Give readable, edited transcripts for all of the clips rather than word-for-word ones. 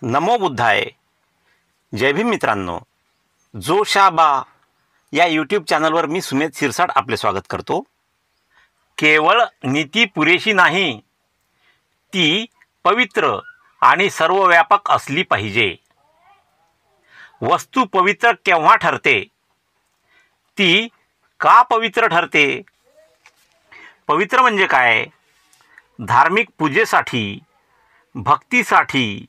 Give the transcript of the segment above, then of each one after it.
नमो बुद्धाय. जय भीम मित्रांनो. जोशाबा या यूट्यूब चॅनलवर मी सुमेध शिरसाट आपले स्वागत करतो. केवळ नीती पुरेशी नाही, ती पवित्र आणि सर्वव्यापक असली पाहिजे. वस्तू पवित्र केव्हा ठरते? ती का पवित्र ठरते? पवित्र म्हणजे काय? धार्मिक पूजेसाठी, भक्तीसाठी,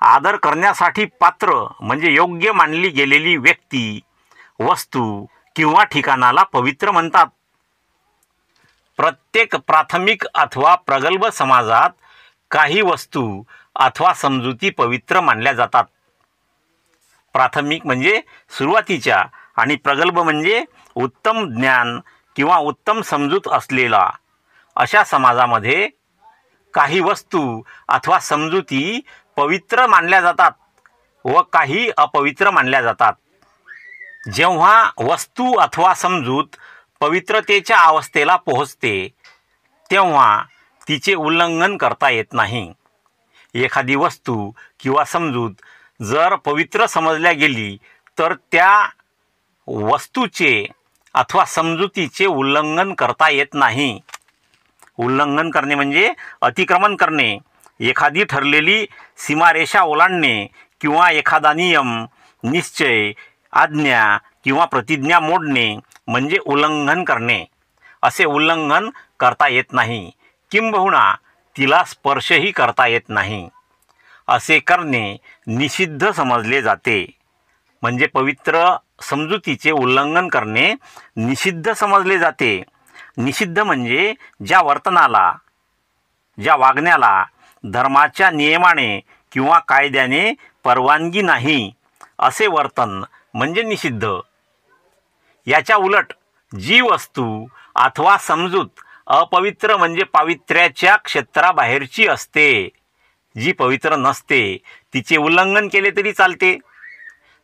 आदर करण्यासाठी पात्र म्हणजे योग्य मानली गेलेली व्यक्ती, वस्तू किंवा ठिकाणाला पवित्र म्हणतात. प्रत्येक प्राथमिक अथवा प्रगल्भ समाजात काही वस्तू अथवा समजुती पवित्र मानल्या जातात. प्राथमिक म्हणजे सुरुवातीच्या आणि प्रगल्भ म्हणजे उत्तम ज्ञान किंवा उत्तम समजूत असलेला. अशा समाजामध्ये काही वस्तू अथवा समजुती पवित्र मानल्या जातात व काही अपवित्र मानल्या जातात. जेव्हा वस्तू अथवा समजूत पवित्रतेच्या अवस्थेला पोहोचते तेव्हा तिचे उल्लंघन करता येत नाही. एखादी वस्तू किंवा समजूत जर पवित्र समजल्या गेली तर त्या वस्तूचे अथवा समजुतीचे उल्लंघन करता येत नाही. उल्लंघन करणे म्हणजे अतिक्रमण करणे, एखादी ठरलेली सीमारेषा ओलांडणे किंवा एखादा नियम, निश्चय, आज्ञा किंवा प्रतिज्ञा मोडणे म्हणजे उल्लंघन करणे. असे उल्लंघन करता येत नाही, किंबहुना तिला स्पर्शही करता येत नाही. असे करणे निषिद्ध समजले जाते. म्हणजे पवित्र समजुतीचे उल्लंघन करणे निषिद्ध समजले जाते. निषिद्ध म्हणजे ज्या वर्तनाला, ज्या वागण्याला धर्माच्या नियमाने किंवा कायद्याने परवानगी नाही असे वर्तन म्हणजे निषिद्ध. याच्या उलट जी वस्तू अथवा समजूत अपवित्र म्हणजे पावित्र्याच्या क्षेत्राबाहेरची असते, जी पवित्र नसते, तिचे उल्लंघन केले तरी चालते.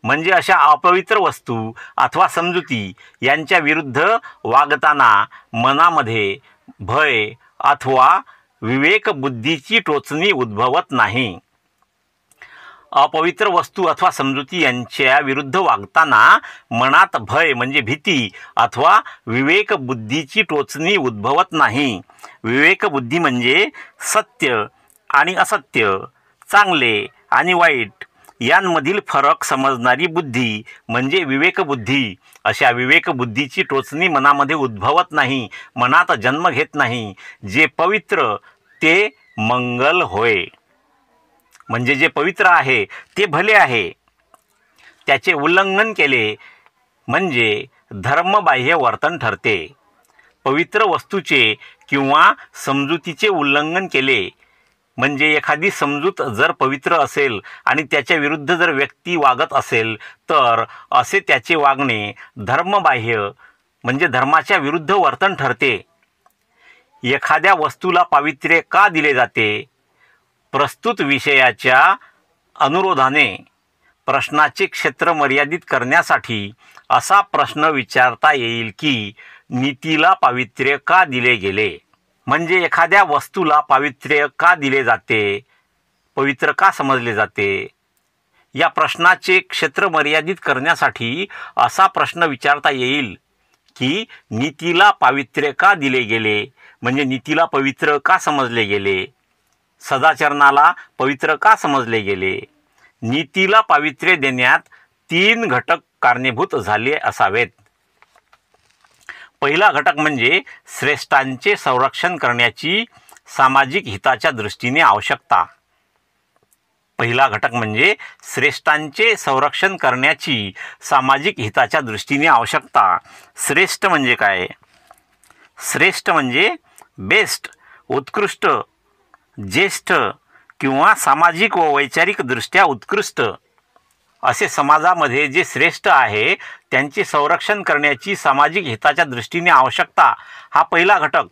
म्हणजे अशा अपवित्र वस्तू अथवा समजुती यांच्या विरुद्ध वागताना मनामध्ये भय अथवा विवेक बुद्धीची टोचणी उद्भवत नाही. अपवित्र वस्तू अथवा समजुती यांच्या विरुद्ध वागताना मनात भय म्हणजे भीती अथवा विवेक बुद्धीची टोचणी उद्भवत नाही. विवेक बुद्धी म्हणजे सत्य आणि असत्य, चांगले आणि वाईट यांमधील फरक समजणारी बुद्धी म्हणजे विवेकबुद्धी. अशा विवेकबुद्धीची टोचणी मनामध्ये उद्भवत नाही, मनात जन्म घेत नाही. जे पवित्र ते मंगल होय. म्हणजे जे पवित्र आहे ते भले आहे. त्याचे उल्लंघन केले म्हणजे धर्मबाह्य वर्तन ठरते. पवित्र वस्तूचे किंवा समजुतीचे उल्लंघन केले म्हणजे एखादी समजूत जर पवित्र असेल आणि त्याच्या विरुद्ध जर व्यक्ती वागत असेल तर असे त्याचे वागणे धर्मबाह्य म्हणजे धर्माच्या विरुद्ध वर्तन ठरते. एखाद्या वस्तूला पावित्र्य का दिले जाते? प्रस्तुत विषयाच्या अनुरोधाने प्रश्नाचे क्षेत्र मर्यादित करण्यासाठी असा प्रश्न विचारता येईल की नीतीला पावित्र्य का दिले गेले? म्हणजे एखाद्या वस्तूला पावित्र्य का दिले जाते, पवित्र का समजले जाते? या प्रश्नाचे क्षेत्र मर्यादित करण्यासाठी असा प्रश्न विचारता येईल की नीतीला पावित्र्य का दिले गेले, म्हणजे नीतीला पवित्र का समजले गेले, सदाचरणाला पवित्र का समजले गेले. नीतीला पावित्र्य देण्यात 3 घटक कारणीभूत झाले असावेत. पहिला घटक म्हणजे श्रेष्ठांचे संरक्षण करण्याची सामाजिक हिताच्या दृष्टीने आवश्यकता. पहिला घटक म्हणजे श्रेष्ठांचे संरक्षण करण्याची सामाजिक हिताच्या दृष्टीने आवश्यकता. श्रेष्ठ म्हणजे काय? श्रेष्ठ म्हणजे बेस्ट, उत्कृष्ट, ज्येष्ठ किंवा सामाजिक व वैचारिक दृष्ट्या उत्कृष्ट असे समाजामध्ये जे श्रेष्ठ आहे त्यांचे संरक्षण करण्याची सामाजिक हिताच्या दृष्टीने आवश्यकता हा पहिला घटक.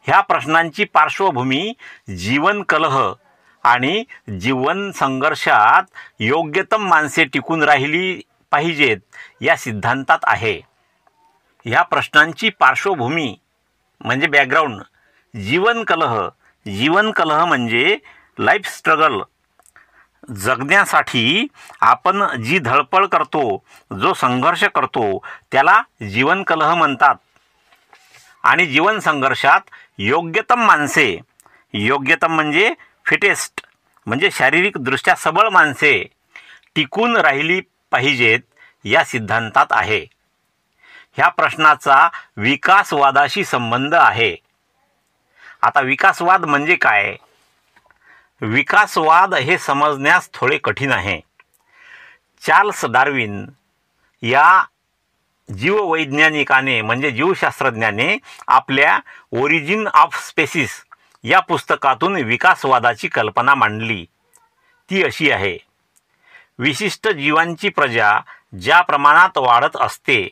ह्या प्रश्नांची पार्श्वभूमी जीवन कलह आणि जीवन संघर्षात योग्यतम माणसे टिकून राहिली पाहिजेत या सिद्धांतात आहे. ह्या प्रश्नांची पार्श्वभूमी म्हणजे बॅकग्राऊंड जीवन कलह. जीवन कलह म्हणजे लाईफ स्ट्रगल, जगण्यासाठी आपण जी धडपड करतो, जो संघर्ष करतो त्याला जीवनकलह म्हणतात. आणि जीवन संघर्षात योग्यतम माणसे, योग्यतम म्हणजे फिटेस्ट म्हणजे शारीरिकदृष्ट्या सबळ माणसे टिकून राहिली पाहिजेत या सिद्धांतात आहे. ह्या प्रश्नाचा विकासवादाशी संबंध आहे. आता विकासवाद म्हणजे काय? विकासवाद हे समजण्यास थोडे कठीण आहे. चार्ल्स डार्विन या जीववैज्ञानिकाने म्हणजे जीवशास्त्रज्ञाने आपल्या ओरिजिन ऑफ स्पेसिस या पुस्तकातून विकासवादाची कल्पना मांडली. ती अशी आहे: विशिष्ट जीवांची प्रजा ज्या प्रमाणात वाढत असते,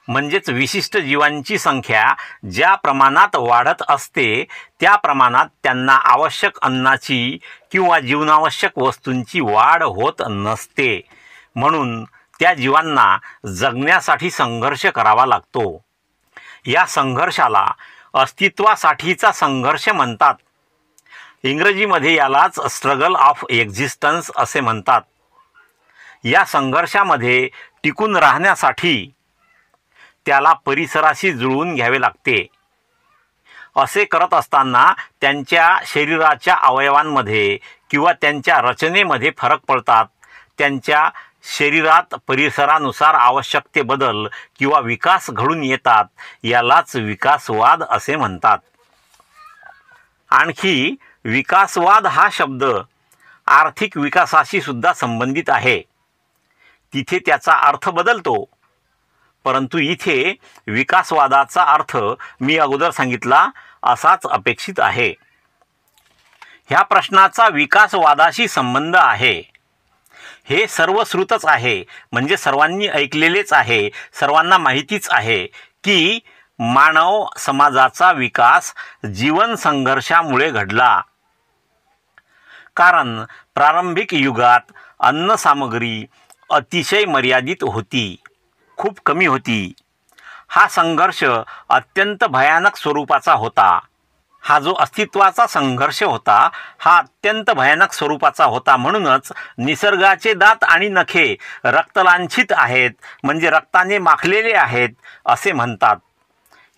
म्हणजेच विशिष्ट जीवांची संख्या ज्या प्रमाणात वाढत असते त्या प्रमाणात त्यांना आवश्यक अन्नाची किंवा जीवनावश्यक वस्तूंची वाढ होत नसते. म्हणून त्या जीवांना जगण्यासाठी संघर्ष करावा लागतो. या संघर्षाला अस्तित्वासाठीचा संघर्ष म्हणतात. इंग्रजीमध्ये यालाच स्ट्रगल ऑफ एक्झिस्टन्स असे म्हणतात. या संघर्षामध्ये टिकून राहण्यासाठी त्याला परिसराशी जुळवून घ्यावे लागते. असे करत असताना त्यांच्या शरीराच्या अवयवांमध्ये किंवा त्यांच्या रचनेमध्ये फरक पडतात. त्यांच्या शरीरात परिसरानुसार आवश्यक ते बदल किंवा विकास घडून येतात. यालाच विकासवाद असे म्हणतात. आणखी विकासवाद हा शब्द आर्थिक विकासाशी सुद्धा संबंधित आहे. तिथे त्याचा अर्थ बदलतो. परंतु इथे विकासवादाचा अर्थ मी अगोदर सांगितला असाच अपेक्षित आहे. ह्या प्रश्नाचा विकासवादाशी संबंध आहे. हे सर्वश्रुतच आहे, म्हणजे सर्वांनी ऐकलेलेच आहे, सर्वांना माहितीच आहे की मानव समाजाचा विकास जीवन संघर्षामुळे घडला. कारण प्रारंभिक युगात अन्नसामग्री अतिशय मर्यादित होती, खूप कमी होती. हा संघर्ष अत्यंत भयानक स्वरूपाचा होता. हा जो अस्तित्वाचा संघर्ष होता हा अत्यंत भयानक स्वरूपाचा होता. म्हणूनच निसर्गाचे दात आणि नखे रक्तलांछित आहेत, म्हणजे रक्ताने माखलेले आहेत असे म्हणतात.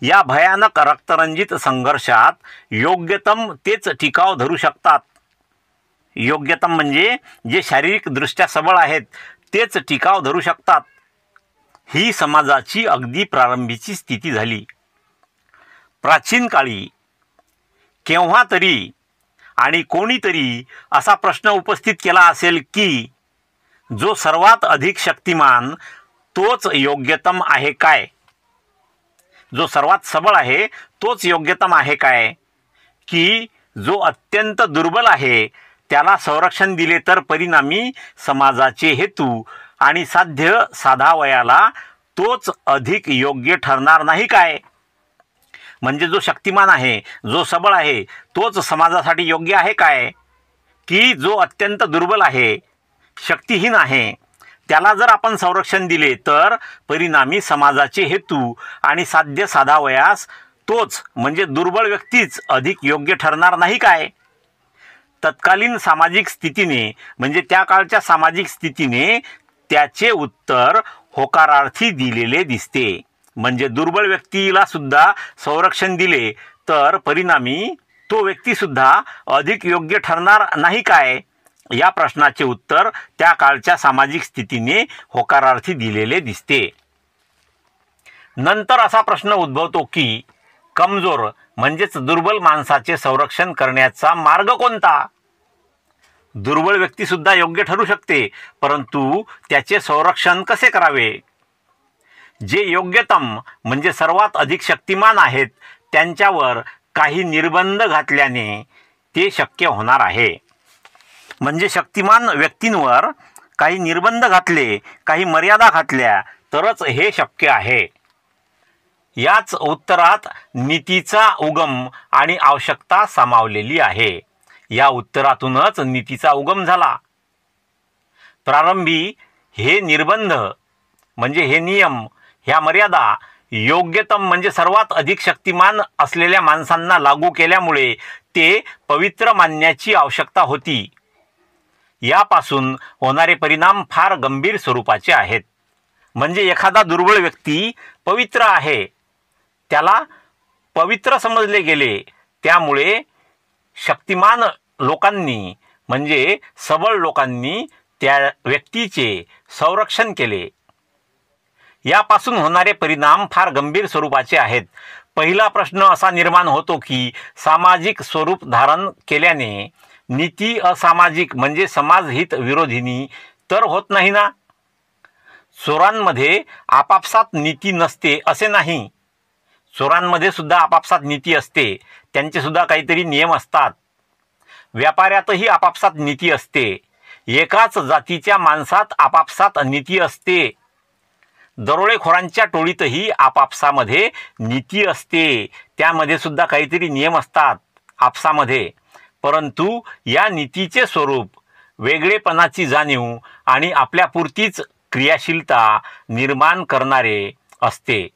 या भयानक रक्तरंजित संघर्षात योग्यतम तेच टिकाव धरू शकतात. योग्यतम म्हणजे जे शारीरिकदृष्ट्या सबळ आहेत तेच टिकाव धरू शकतात. ही समाजाची अगदी प्रारंभीची स्थिती झाली. प्राचीन काळी केव्हा तरी आणि कोणीतरी असा प्रश्न उपस्थित केला असेल की जो सर्वात अधिक शक्तिमान तोच योग्यतम आहे काय? जो सर्वात सबळ आहे तोच योग्यतम आहे काय? की जो अत्यंत दुर्बल आहे त्याला संरक्षण दिले तर परिणामी समाजाचे हेतू आणि साध्य साधावयाला तोच अधिक योग्य ठरणार नाही काय? म्हणजे जो शक्तिमान आहे, जो सबळ आहे तोच समाजासाठी योग्य आहे काय? की जो अत्यंत दुर्बल आहे, शक्तिहीन आहे, त्याला जर आपण संरक्षण दिले तर परिणामी समाजाचे हेतू आणि साध्य साधावयास तोच म्हणजे दुर्बळ व्यक्तीच अधिक योग्य ठरणार नाही काय? तत्कालीन सामाजिक स्थितीने म्हणजे त्या काळच्या सामाजिक स्थितीने त्याचे उत्तर होकारार्थी दिलेले दिसते. म्हणजे दुर्बळ व्यक्तीला सुद्धा संरक्षण दिले तर परिणामी तो व्यक्तीसुद्धा अधिक योग्य ठरणार नाही काय? या प्रश्नाचे उत्तर त्या काळच्या सामाजिक स्थितीने होकारार्थी दिलेले दिसते. नंतर असा प्रश्न उद्भवतो की कमजोर म्हणजेच दुर्बल माणसाचे संरक्षण करण्याचा मार्ग कोणता? दुर्बळ व्यक्तीसुद्धा योग्य ठरू शकते, परंतु त्याचे संरक्षण कसे करावे? जे योग्यतम म्हणजे सर्वात अधिक शक्तिमान आहेत त्यांच्यावर काही निर्बंध घातल्याने ते शक्य होणार आहे. म्हणजे शक्तिमान व्यक्तींवर काही निर्बंध घातले, काही मर्यादा घातल्या तरच हे शक्य आहे. याच उत्तरात नीतीचा उगम आणि आवश्यकता सामावलेली आहे. या उत्तरातूनच नीतीचा उगम झाला. प्रारंभी हे निर्बंध म्हणजे हे नियम, ह्या मर्यादा योग्यतम म्हणजे सर्वात अधिक शक्तिमान असलेल्या माणसांना लागू केल्यामुळे ते पवित्र मानण्याची आवश्यकता होती. यापासून होणारे परिणाम फार गंभीर स्वरूपाचे आहेत. म्हणजे एखादा दुर्बळ व्यक्ती पवित्र आहे, त्याला पवित्र समजले गेले, त्यामुळे शक्तिमान लोकांनी म्हणजे सबळ लोकांनी त्या व्यक्तीचे संरक्षण केले. यापासून होणारे परिणाम फार गंभीर स्वरूपाचे आहेत. पहिला प्रश्न असा निर्माण होतो की सामाजिक स्वरूप धारण केल्याने नीती असामाजिक म्हणजे समाजहित विरोधिनी तर होत नाही ना? चोरांमध्ये आपापसात नीती नसते असे नाही. चोरांमध्ये सुद्धा आपापसात नीती असते, त्यांचे सुद्धा काहीतरी नियम असतात. व्यापाऱ्यातही आपापसात नीती असते. एकाच जातीच्या माणसात आपापसात नीती असते. दरोडेखोरांच्या टोळीतही आपापसामध्ये नीती असते, त्यामध्ये सुद्धा काहीतरी नियम असतात आपसामध्ये. परंतु या नीतीचे स्वरूप वेगळेपणाची जाणीव आणि आपल्यापुरतीच क्रियाशीलता निर्माण करणारे असते.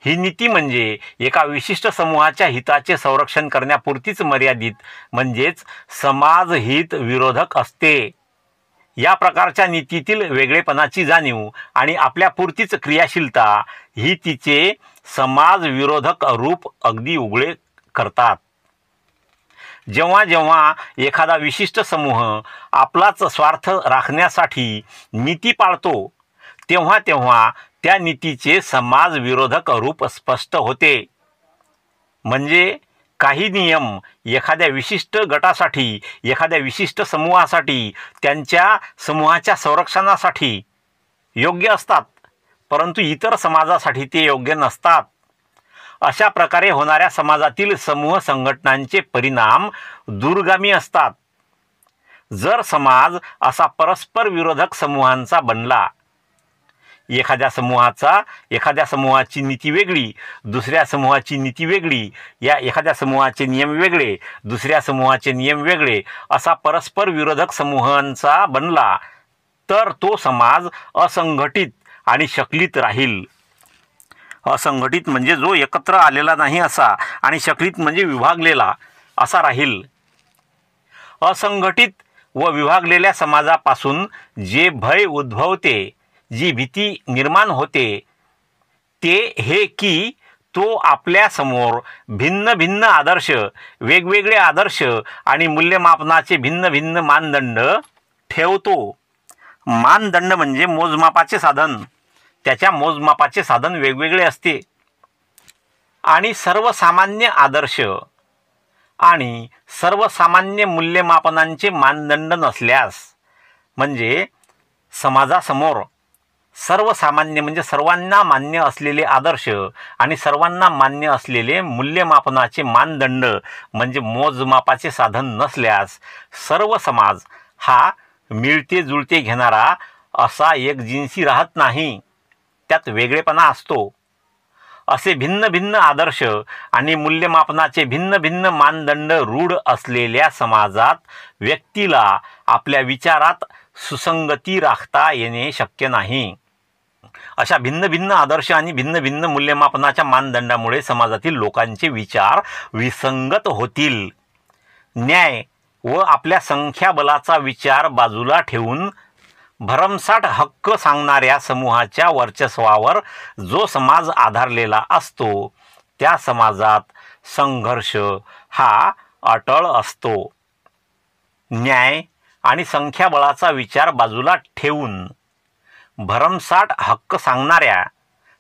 ही नीती म्हणजे एका विशिष्ट समूहाच्या हिताचे संरक्षण करण्यापुरतीच मर्यादित म्हणजेच समाजहित विरोधक असते. या प्रकारच्या नीतीतील वेगळेपणाची जाणीव आणि आपल्यापुरतीच क्रियाशीलता ही तिचे समाज विरोधक रूप अगदी उघडे करतात. जेव्हा जेव्हा एखादा विशिष्ट समूह आपलाच स्वार्थ राखण्यासाठी नीती पाळतो, तेव्हा तेव्हा त्या नीतीचे समाज विरोधक रूप स्पष्ट होते. म्हणजे काही नियम एखाद्या विशिष्ट गटासाठी, एखाद्या विशिष्ट समूहासाठी, त्यांच्या समूहाच्या संरक्षणासाठी योग्य असतात, परंतु इतर समाजासाठी ते योग्य नसतात. अशा प्रकारे होणाऱ्या समाजातील समूह संघटनांचे परिणाम दूरगामी असतात. जर समाज असा परस्पर विरोधक समूहांचा बनला, एखाद्या समूहाची नीती वेगळी, दुसऱ्या समूहाची नीती वेगळी, या एखाद्या समूहाचे नियम वेगळे, दुसऱ्या समूहाचे नियम वेगळे, असा परस्पर विरोधक समूहांचा बनला, तर तो समाज असंघटित आणि शकलित राहील. असंघटित म्हणजे जो एकत्र आलेला नाही असा, आणि शकलित म्हणजे विभागलेला असा राहील. असंघटित व विभागलेल्या समाजापासून जे भय उद्भवते, जी भीती निर्माण होते, ते हे की तो आपल्या समोर भिन्न भिन्न आदर्श, वेगवेगळे आदर्श आणि मूल्यमापनाचे भिन्न भिन्न मानदंड ठेवतो. मानदंड म्हणजे मोजमापाचे साधन. त्याच्या मोजमापाचे साधन वेगवेगळे असते. आणि सर्वसामान्य आदर्श आणि सर्वसामान्य मूल्यमापनांचे मानदंड नसल्यास, म्हणजे समाजासमोर सर्वसामान्य म्हणजे सर्वांना मान्य असलेले आदर्श आणि सर्वांना मान्य असलेले मूल्यमापनाचे मानदंड म्हणजे मोजमापाचे साधन नसल्यास, सर्व समाज हा मिळते जुळते घेणारा असा एकजिन्सी राहत नाही. त्यात वेगळेपणा असतो. असे भिन्न भिन्न आदर्श आणि मूल्यमापनाचे भिन्न भिन्न मानदंड रूढ असलेल्या समाजात व्यक्तीला आपल्या विचारात सुसंगती राखता येणे शक्य नाही. अशा भिन्न भिन्न आदर्श आणि भिन्न भिन्न मूल्यमापनाच्या मानदंडामुळे समाजातील लोकांचे विचार विसंगत होतील. न्याय व आपल्या संख्याबलाचा विचार बाजूला ठेवून भरमसाठ हक्क सांगणाऱ्या समूहाच्या वर्चस्वावर जो समाज आधारलेला असतो, त्या समाजात संघर्ष हा अटळ असतो. न्याय आणि संख्याबळाचा विचार बाजूला ठेवून भरमसाठ हक्क सांगणाऱ्या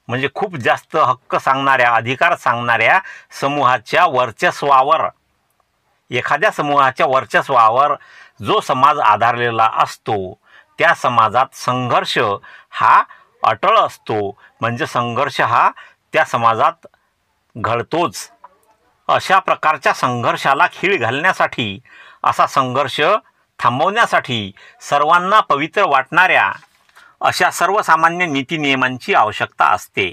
म्हणजे खूप जास्त हक्क सांगणाऱ्या, अधिकार सांगणाऱ्या समूहाच्या वर्चस्वावर, एखाद्या समूहाच्या वर्चस्वावर जो समाज आधारलेला असतो, त्या समाजात संघर्ष हा अटळ असतो. म्हणजे संघर्ष हा त्या समाजात घडतोच. अशा प्रकारच्या संघर्षाला खीळ घालण्यासाठी, असा संघर्ष थांबवण्यासाठी सर्वांना पवित्र वाटणाऱ्या अशा सर्वसामान्य नीतिनियमांची आवश्यकता असते.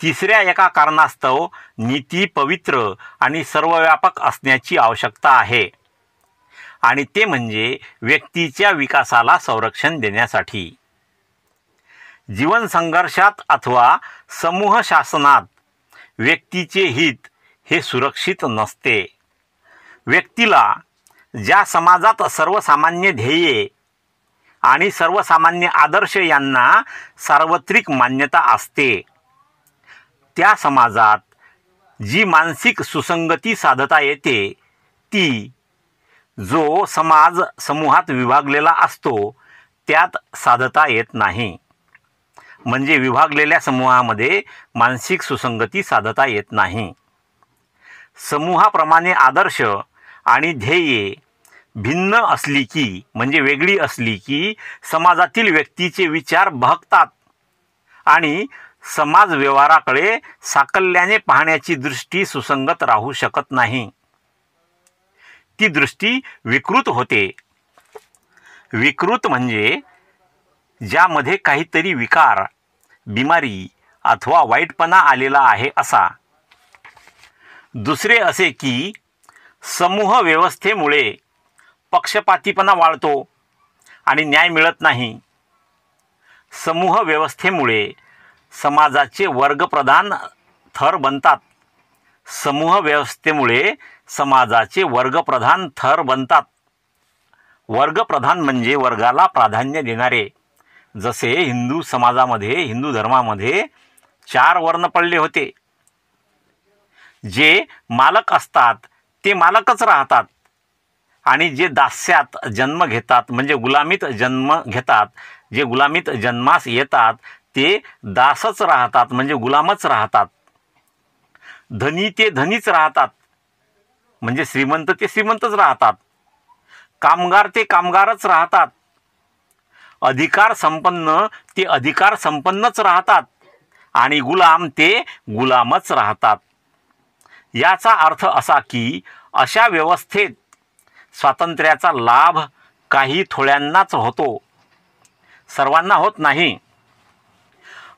तिसऱ्या एका कारणास्तव नीती पवित्र आणि सर्वव्यापक असण्याची आवश्यकता आहे, आणि ते म्हणजे व्यक्तीच्या विकासाला संरक्षण देण्यासाठी. जीवन संघर्षात अथवा समूह शासनात व्यक्तीचे हित हे सुरक्षित नसते. व्यक्तीला ज्या समाजात सर्वसामान्य ध्येये आणि सर्वसामान्य आदर्श यांना सार्वत्रिक मान्यता असते, त्या समाजात जी मानसिक सुसंगती साधता येते ती जो समाज समूहात विभागलेला असतो त्यात साधता येत नाही. म्हणजे विभागलेल्या समूहामध्ये मानसिक सुसंगती साधता येत नाही. समूहाप्रमाणे आदर्श आणि ध्येये भिन्न असली की, म्हणजे वेगळी असली की, समाजातील व्यक्तीचे विचार बहकतात आणि समाज व्यवहाराकडे साकल्याने पाहण्याची दृष्टी सुसंगत राहू शकत नाही. ती दृष्टी विकृत होते. विकृत म्हणजे ज्यामध्ये काहीतरी विकार, बिमारी अथवा वाईटपणा आलेला आहे असा. दुसरे असे की समूह व्यवस्थेमुळे पक्षपातीपणा वाढतो आणि न्याय मिळत नाही. समूह व्यवस्थेमुळे समाजाचे वर्गप्रधान थर बनतात. समूह व्यवस्थेमुळे समाजाचे वर्गप्रधान थर बनतात. वर्गप्रधान म्हणजे वर्गाला प्राधान्य देणारे. जसे हिंदू समाजामध्ये, हिंदू धर्मामध्ये 4 वर्ण पडले होते. जे मालक असतात ते मालकच राहतात आणि जे दास्यात जन्म घेतात म्हणजे गुलामीत जन्म घेतात, जे गुलामीत जन्मास येतात ते दासच राहतात म्हणजे गुलामच राहतात. धनी ते धनीच राहतात म्हणजे श्रीमंत ते श्रीमंतच राहतात. कामगार ते कामगारच राहतात. अधिकार संपन्न ते अधिकार संपन्नच राहतात आणि गुलाम ते गुलामच राहतात. याचा अर्थ असा की अशा व्यवस्थेत स्वातंत्र्याचा लाभ काही थोड्यांनाच होतो, सर्वांना होत नाही.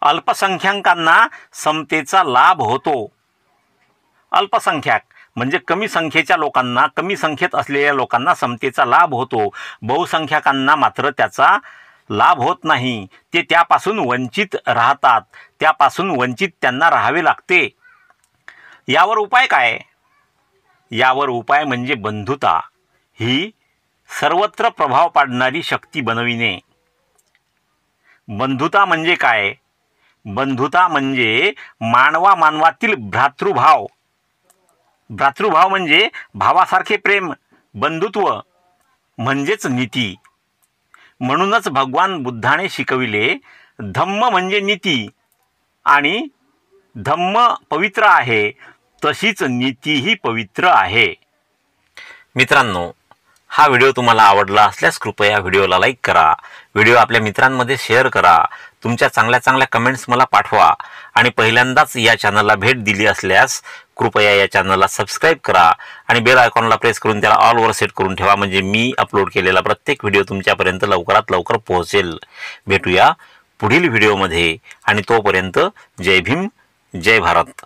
अल्पसंख्याकांना समतेचा लाभ होतो. अल्पसंख्याक म्हणजे कमी संख्येच्या लोकांना, कमी संख्येत असलेल्या लोकांना समतेचा लाभ होतो. बहुसंख्याकांना मात्र त्याचा लाभ होत नाही. ते त्यापासून वंचित राहतात. त्यापासून वंचित त्यांना राहावे लागते. यावर उपाय काय? यावर उपाय म्हणजे बंधुता ही सर्वत्र प्रभाव पाडणारी शक्ती बनविणे. बंधुता म्हणजे काय? बंधुता म्हणजे मानवातील भ्रातृभाव. भ्रातृभाव म्हणजे भावासारखे प्रेम. बंधुत्व म्हणजेच नीती. म्हणूनच भगवान बुद्धाने शिकविले, धम्म म्हणजे नीती आणि धम्म पवित्र आहे तशीच नीतीही पवित्र आहे. मित्रांनो, हा व्हिडिओ तुम्हाला आवडला असल्यास कृपया व्हिडिओला लाईक करा, व्हिडिओ आपल्या मित्रांमध्ये शेअर करा, तुमच्या चांगल्या कमेंट्स मला पाठवा आणि पहिल्यांदाच या चॅनलला भेट दिली असल्यास कृपया या चॅनलला सबस्क्राईब करा आणि बेल आयकॉनला प्रेस करून त्याला ऑलवर सेट करून ठेवा. म्हणजे मी अपलोड केलेला प्रत्येक व्हिडिओ तुमच्यापर्यंत लवकरात लवकर पोहोचेल. भेटूया पुढील व्हिडिओमध्ये आणि तोपर्यंत जय भीम, जय भारत.